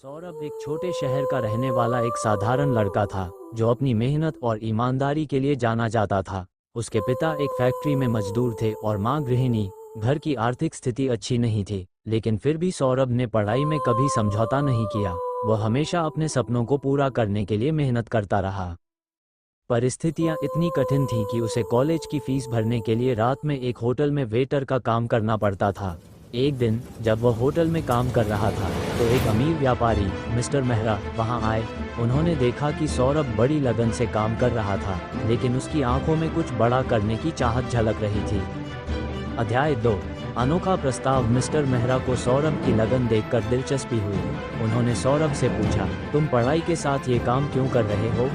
सौरभ एक छोटे शहर का रहने वाला एक साधारण लड़का था जो अपनी मेहनत और ईमानदारी के लिए जाना जाता था। उसके पिता एक फैक्ट्री में मजदूर थे और मां गृहिणी। घर की आर्थिक स्थिति अच्छी नहीं थी, लेकिन फिर भी सौरभ ने पढ़ाई में कभी समझौता नहीं किया। वह हमेशा अपने सपनों को पूरा करने के लिए मेहनत करता रहा। परिस्थितियां इतनी कठिन थीं कि उसे कॉलेज की फीस भरने के लिए रात में एक होटल में वेटर का काम करना पड़ता था। एक दिन जब वह होटल में काम कर रहा था तो एक अमीर व्यापारी मिस्टर मेहरा वहां आए। उन्होंने देखा कि सौरभ बड़ी लगन से काम कर रहा था, लेकिन उसकी आंखों में कुछ बड़ा करने की चाहत झलक रही थी। अध्याय 2। अनोखा प्रस्ताव। मिस्टर मेहरा को सौरभ की लगन देखकर दिलचस्पी हुई। उन्होंने सौरभ से पूछा, तुम पढ़ाई के साथ ये काम क्यों कर रहे हो?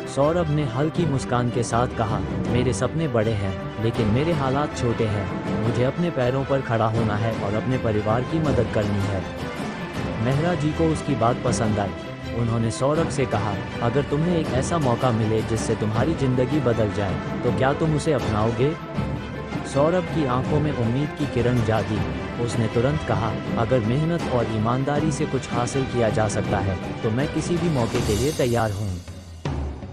सौरभ ने हल्की मुस्कान के साथ कहा, मेरे सपने बड़े हैं, लेकिन मेरे हालात छोटे हैं। मुझे अपने पैरों पर खड़ा होना है और अपने परिवार की मदद करनी है। मेहरा जी को उसकी बात पसंद आई। उन्होंने सौरभ से कहा, अगर तुम्हें एक ऐसा मौका मिले जिससे तुम्हारी जिंदगी बदल जाए तो क्या तुम उसे अपनाओगे? सौरभ की आंखों में उम्मीद की किरण जागी। उसने तुरंत कहा, अगर मेहनत और ईमानदारी से कुछ हासिल किया जा सकता है तो मैं किसी भी मौके के लिए तैयार हूँ।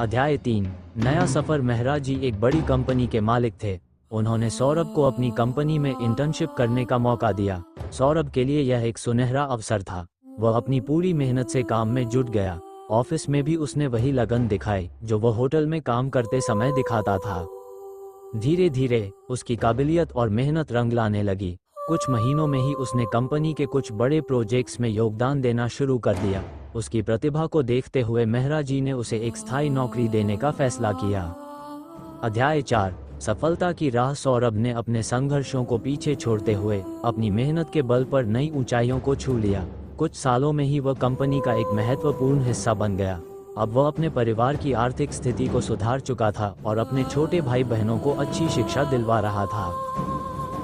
अध्याय 3। नया सफर। मेहरा जी एक बड़ी कंपनी के मालिक थे। उन्होंने सौरभ को अपनी कंपनी में इंटर्नशिप करने का मौका दिया। सौरभ के लिए यह एक सुनहरा अवसर था। वह अपनी पूरी मेहनत से काम में जुट गया। ऑफिस में भी उसने वही लगन दिखाई जो वह होटल में काम करते समय दिखाता था। धीरे धीरे उसकी काबिलियत और मेहनत रंग लाने लगी। कुछ महीनों में ही उसने कंपनी के कुछ बड़े प्रोजेक्ट्स में योगदान देना शुरू कर दिया। उसकी प्रतिभा को देखते हुए मेहरा जी ने उसे एक स्थायी नौकरी देने का फैसला किया। अध्याय 4। सफलता की राह। सौरभ ने अपने संघर्षों को पीछे छोड़ते हुए अपनी मेहनत के बल पर नई ऊंचाइयों को छू लिया। कुछ सालों में ही वह कंपनी का एक महत्वपूर्ण हिस्सा बन गया। अब वह अपने परिवार की आर्थिक स्थिति को सुधार चुका था और अपने छोटे भाई बहनों को अच्छी शिक्षा दिलवा रहा था।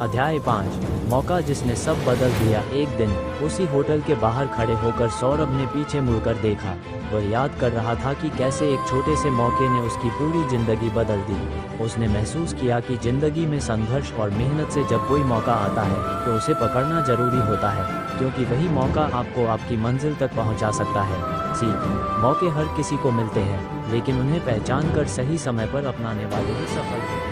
अध्याय 5। मौका जिसने सब बदल दिया। एक दिन उसी होटल के बाहर खड़े होकर सौरभ ने पीछे मुड़कर देखा। वह याद कर रहा था कि कैसे एक छोटे से मौके ने उसकी पूरी जिंदगी बदल दी। उसने महसूस किया कि जिंदगी में संघर्ष और मेहनत से जब कोई मौका आता है तो उसे पकड़ना जरूरी होता है, क्योंकि वही मौका आपको आपकी मंजिल तक पहुंचा सकता है। मौके हर किसी को मिलते हैं, लेकिन उन्हें पहचान कर सही समय पर अपनाने वाले ही सफल होते हैं।